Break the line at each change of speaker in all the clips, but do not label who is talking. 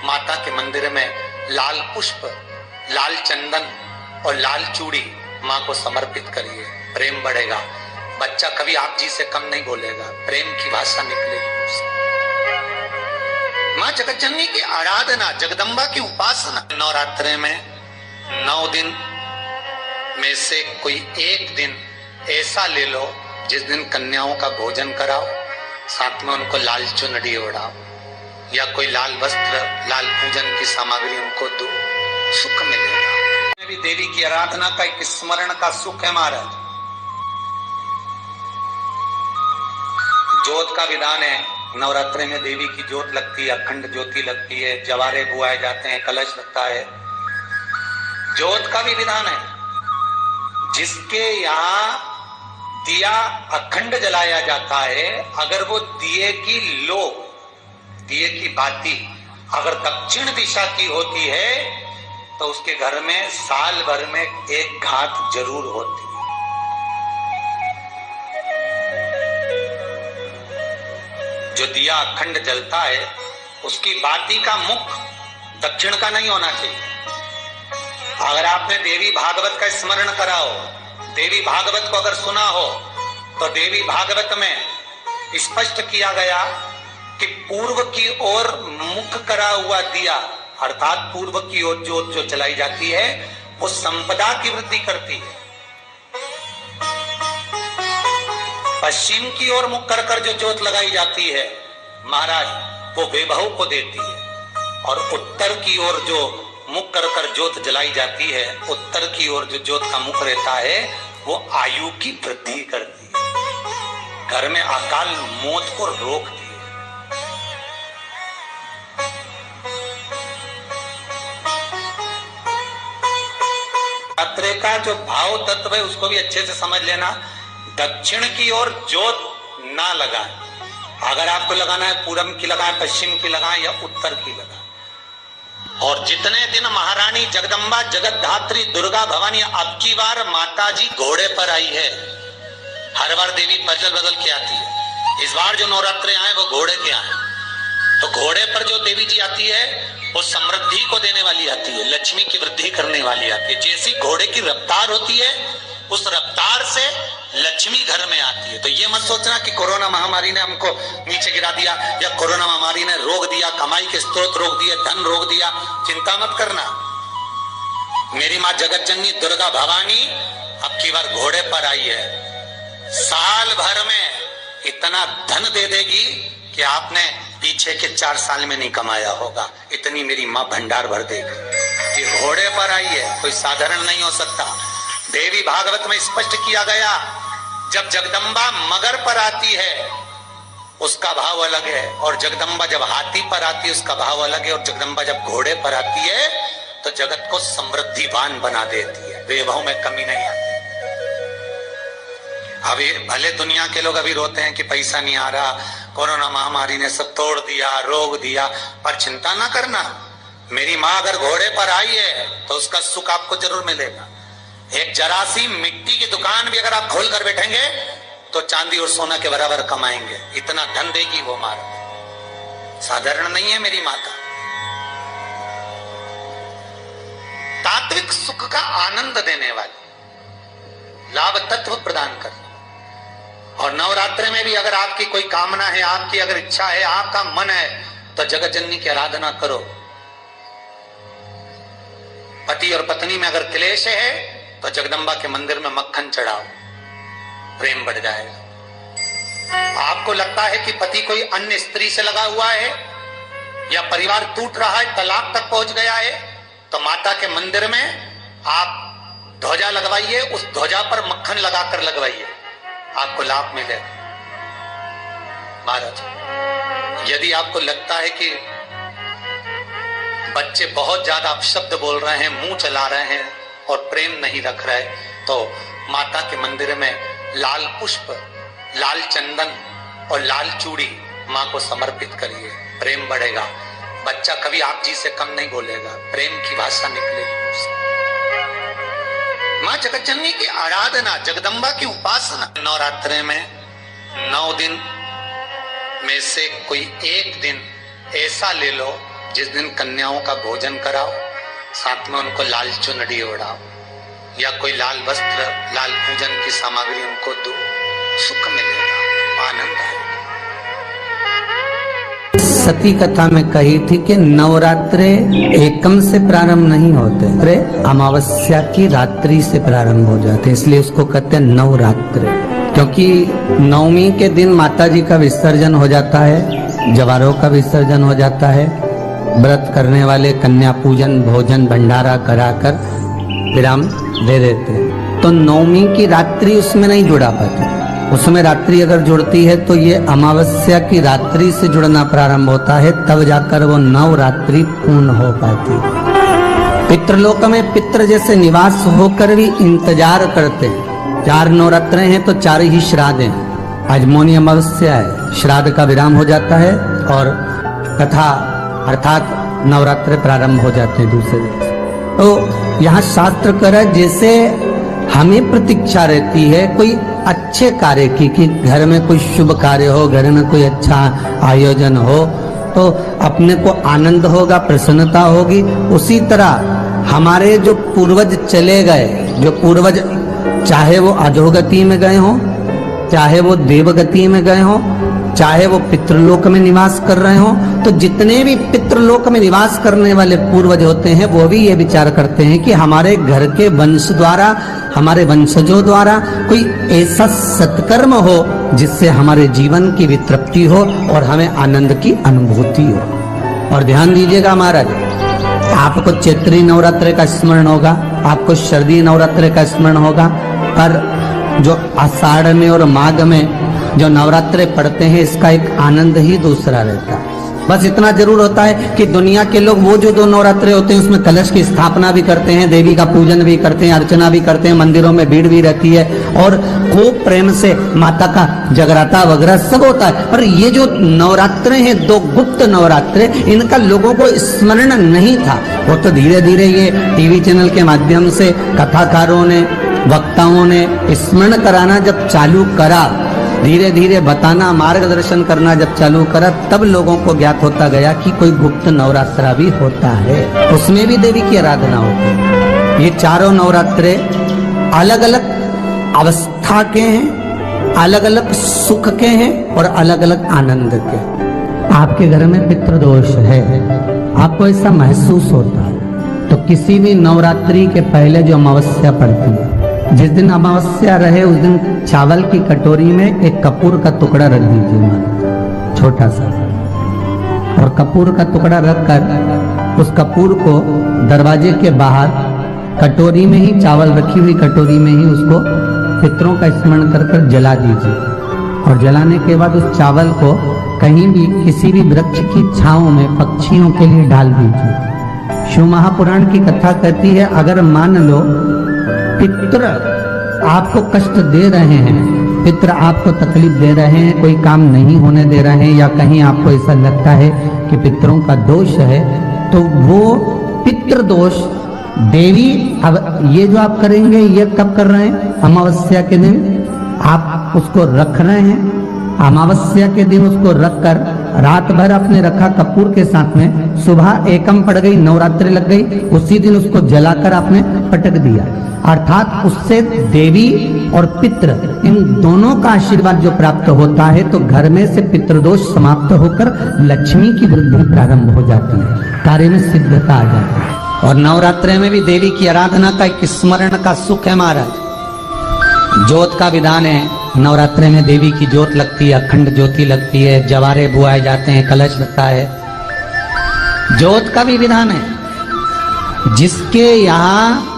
माता के मंदिर में लाल पुष्प, लाल चंदन और लाल चूड़ी माँ को समर्पित करिए, प्रेम बढ़ेगा। बच्चा कभी आप जी से कम नहीं बोलेगा, प्रेम की भाषा निकलेगी उससे। माँ जगत जननी की आराधना, जगदम्बा की उपासना। नवरात्रे में 9 दिन में से कोई एक दिन ऐसा ले लो जिस दिन कन्याओं का भोजन कराओ, साथ में उनको लाल चुनरी ओढ़ाओ या कोई लाल वस्त्र, लाल पूजन की सामग्री उनको दो, सुख मिलेगा। भी देवी की आराधना का एक स्मरण का सुख है महाराज। ज्योत का विधान है, नवरात्रि में देवी की ज्योत लगती है, अखंड ज्योति लगती है, जवारे बुआए जाते हैं, कलश लगता है। ज्योत का भी विधान है, जिसके यहाँ दिया अखंड जलाया जाता है, अगर वो दिए की लो, दिए की बाती अगर दक्षिण दिशा की होती है तो उसके घर में साल भर में एक घात जरूर होती है। जो दिया अखंड जलता है उसकी बाती का मुख दक्षिण का नहीं होना चाहिए। अगर आपने देवी भागवत का स्मरण करा हो, देवी भागवत को अगर सुना हो, तो देवी भागवत में स्पष्ट किया गया कि पूर्व की ओर मुख करा हुआ दिया, अर्थात पूर्व की ओर ज्योत जो जलाई जाती है वो संपदा की वृद्धि करती है। पश्चिम की ओर मुख कर कर जो ज्योत लगाई जाती है महाराज, वो वैभव को देती है। और उत्तर की ओर जो मुख कर कर ज्योत जलाई जाती है, उत्तर की ओर जो ज्योत का मुख रहता है वो आयु की वृद्धि करती है, घर में अकाल मौत को रोकती है। नवरात्रि का जो भाव तत्व है उसको भी अच्छे से समझ लेना। दक्षिण की ओर ज्योत ना लगाएं, अगर आपको लगाना है पूरब की लगाएं, पश्चिम की लगाएं या उत्तर की लगाएं। और जितने दिन महारानी जगदम्बा जगतधात्री दुर्गा भवानी, अब की बार माता जी घोड़े पर आई है। हर बार देवी बदल बदल के आती है, इस बार जो नवरात्रे आए वो घोड़े के आए। तो घोड़े पर जो देवी जी आती है वो समृद्धि को देने वाली आती है, लक्ष्मी की वृद्धि करने वाली आती है। जैसी घोड़े की रफ्तार होती है उस रफ्तार से लक्ष्मी घर में आती है। तो ये मत सोचना कि कोरोना महामारी ने हमको नीचे गिरा दिया या कोरोना महामारी ने रोक दिया, कमाई के स्रोत रोक दिए, धन रोक दिया। चिंता मत करना, मेरी माँ जगत जननी दुर्गा भवानी अब की बार घोड़े पर आई है। साल भर में इतना धन दे देगी कि आपने पीछे के 4 साल में नहीं कमाया होगा, इतनी मेरी माँ भंडार भर देगी। ये घोड़े पर आई है, कोई साधारण नहीं हो सकता। देवी भागवत में स्पष्ट किया गया, जब जगदम्बा मगर पर आती है उसका भाव अलग है, और जगदम्बा जब हाथी पर आती है उसका भाव अलग है, और जगदम्बा जब घोड़े पर आती है तो जगत को समृद्धिवान बना देती है, वैभव में कमी नहीं आती। अभी भले दुनिया के लोग अभी रोते हैं कि पैसा नहीं आ रहा, कोरोना महामारी ने सब तोड़ दिया, रोक दिया, पर चिंता ना करना, मेरी माँ अगर घोड़े पर आई है तो उसका सुख आपको जरूर मिलेगा। एक जरा सी मिट्टी की दुकान भी अगर आप खोल कर बैठेंगे तो चांदी और सोना के बराबर कमाएंगे, इतना धन देगी वो माँ। साधारण नहीं है मेरी माता। तात्विक सुख का आनंद देने वाली, लाभ तत्व प्रदान करने। और नवरात्रि में भी अगर आपकी कोई कामना है, आपकी अगर इच्छा है, आपका मन है, तो जगत जननी की आराधना करो। पति और पत्नी में अगर क्लेश है तो जगदम्बा के मंदिर में मक्खन चढ़ाओ, प्रेम बढ़ जाएगा। आपको लगता है कि पति कोई अन्य स्त्री से लगा हुआ है या परिवार टूट रहा है, तलाक तक पहुंच गया है, तो माता के मंदिर में आप ध्वजा लगवाइए, उस ध्वजा पर मक्खन लगाकर लगवाइए, आपको लाभ मिलेगा। महाराज, यदि आपको लगता है कि बच्चे बहुत ज्यादा अपशब्द बोल रहे हैं, मुंह चला रहे हैं और प्रेम नहीं रख रहे, तो माता के मंदिर में लाल पुष्प, लाल चंदन और लाल चूड़ी माँ को समर्पित करिए, प्रेम बढ़ेगा। बच्चा कभी आप जी से कम नहीं बोलेगा, प्रेम की भाषा निकलेगी उससे। माँ जगत जननी की आराधना, जगदम्बा की उपासना। नवरात्रि में 9 दिन में से कोई एक दिन ऐसा ले लो जिस दिन कन्याओं का भोजन कराओ, साथ में उनको लाल चुनरी ओढ़ाओ या कोई लाल वस्त्र, लाल पूजन की सामग्री उनको दो, सुख मिलेगा, आनंद आएगा।
सती कथा में कही थी कि नवरात्रे एकम से प्रारंभ नहीं होते, अरे अमावस्या की रात्रि से प्रारंभ हो जाते, इसलिए उसको कहते हैं नवरात्रे। क्योंकि नवमी के दिन माता जी का विसर्जन हो जाता है, जवारों का विसर्जन हो जाता है, व्रत करने वाले कन्या पूजन भोजन भंडारा कराकर विराम दे देते हैं। तो नवमी की रात्रि उसमें नहीं जुड़ा पाती, उसमें रात्रि अगर जुड़ती है तो ये अमावस्या की रात्रि से जुड़ना प्रारंभ होता है, तब जाकर वो नवरात्रि पूर्ण हो पाती है। पितृलोक में पितृ जैसे निवास होकर भी इंतजार करते हैं। 4 नवरात्रे हैं तो 4 ही श्राद्ध हैं। आज मौनी अमावस्या है, श्राद्ध का विराम हो जाता है और कथा अर्थात नवरात्रे प्रारंभ हो जाते हैं दूसरे दिन। तो यहाँ शास्त्र कह रहा है जैसे हमें प्रतीक्षा रहती है कोई अच्छे कार्य की, कि घर में कोई शुभ कार्य हो, घर में कोई अच्छा आयोजन हो तो अपने को आनंद होगा, प्रसन्नता होगी। उसी तरह हमारे जो पूर्वज चले गए, जो पूर्वज चाहे वो अधोगति में गए हों, चाहे वो देवगति में गए हों, चाहे वो पितृलोक में निवास कर रहे हों, तो जितने भी पितृलोक में निवास करने वाले पूर्वज होते हैं वो भी ये विचार करते हैं कि हमारे घर के वंश द्वारा, हमारे वंशजों द्वारा कोई ऐसा सत्कर्म हो जिससे हमारे जीवन की वितृप्ति हो और हमें आनंद की अनुभूति हो। और ध्यान दीजिएगा महाराज, आपको चैत्री नवरात्रि का स्मरण होगा, आपको शरदी नवरात्रि का स्मरण होगा, पर जो आषाढ़ में और माघ में जो नवरात्रे पढ़ते हैं इसका एक आनंद ही दूसरा रहता है। बस इतना जरूर होता है कि दुनिया के लोग वो जो 2 नवरात्रे होते हैं उसमें कलश की स्थापना भी करते हैं, देवी का पूजन भी करते हैं, अर्चना भी करते हैं, मंदिरों में भीड़ भी रहती है और खूब प्रेम से माता का जगराता वगैरह सब होता है। पर ये जो नवरात्रे हैं 2 गुप्त नवरात्रे, इनका लोगों को स्मरण नहीं था। वो तो धीरे धीरे ये टीवी चैनल के माध्यम से कथाकारों ने, वक्ताओं ने स्मरण कराना जब चालू करा, धीरे धीरे बताना, मार्गदर्शन करना जब चालू करा, तब लोगों को ज्ञात होता गया कि कोई गुप्त नवरात्रा भी होता है, उसमें भी देवी की आराधना होती है। ये 4 नवरात्रे अलग अलग अवस्था के हैं, अलग अलग सुख के हैं और अलग अलग आनंद के। आपके घर में पितृदोष है, आपको ऐसा महसूस होता है, तो किसी भी नवरात्रि के पहले जो अमावस्या पड़ती है, जिस दिन अमावस्या रहे उस दिन चावल की कटोरी में एक कपूर का टुकड़ा रख दीजिए, छोटा सा, और कपूर का टुकड़ा रखकर उस कपूर को दरवाजे के बाहर कटोरी में ही, चावल रखी हुई कटोरी में ही उसको पितरों का स्मरण कर कर जला दीजिए। और जलाने के बाद उस चावल को कहीं भी किसी भी वृक्ष की छांव में पक्षियों के लिए डाल दीजिए। शिव महापुराण की कथा कहती है, अगर मान लो पितृ आपको कष्ट दे रहे हैं, पितृ आपको तकलीफ दे रहे हैं, कोई काम नहीं होने दे रहे हैं, या कहीं आपको ऐसा लगता है कि पितरों का दोष है, तो वो पितृ दोष देवी, अब ये जो आप करेंगे ये कब कर रहे हैं? अमावस्या के दिन आप उसको रख रहे हैं, अमावस्या के दिन उसको रखकर रात भर आपने रखा कपूर के साथ में, सुबह एकम पड़ गई, नवरात्रि लग गई, उसी दिन उसको जलाकर आपने पटक दिया। अर्थात उससे देवी और पितृ इन दोनों का आशीर्वाद जो प्राप्त होता है, तो घर में से पितृदोष समाप्त होकर लक्ष्मी की वृद्धि प्रारंभ हो जाती है, कार्य में सिद्धता आ जाती है। और नवरात्रि में भी देवी की आराधना का एक स्मरण का सुख है महाराज। ज्योत का विधान है, नवरात्रि में देवी की ज्योत लगती है, अखंड ज्योति लगती है, जवारे बुआए जाते हैं, कलश लगता है, ज्योत का भी विधान है। जिसके यहाँ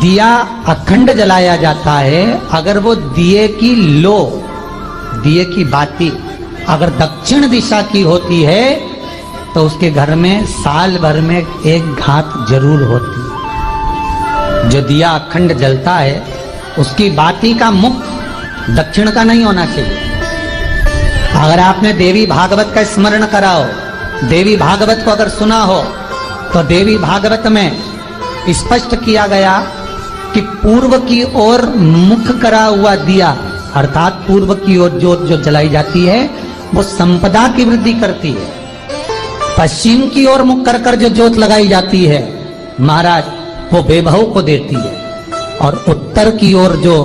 दिया अखंड जलाया जाता है, अगर वो दिए की लो, दिए की बाती अगर दक्षिण दिशा की होती है तो उसके घर में साल भर में एक घात जरूर होती है। जो दिया अखंड जलता है उसकी बाती का मुख दक्षिण का नहीं होना चाहिए। अगर आपने देवी भागवत का स्मरण करा हो, देवी भागवत को अगर सुना हो, तो देवी भागवत में स्पष्ट किया गया कि पूर्व की ओर मुख करा हुआ दिया, अर्थात पूर्व की ओर ज्योत जो जलाई जाती है वो संपदा की वृद्धि करती है। पश्चिम की ओर मुख कर कर जो ज्योत लगाई जाती है महाराज, वो बेबहू को देती है। और उत्तर की ओर जो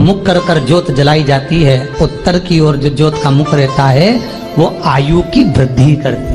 मुख कर कर ज्योत जलाई जाती है, उत्तर की ओर जो ज्योत का मुख रहता है, वो आयु की वृद्धि करती है।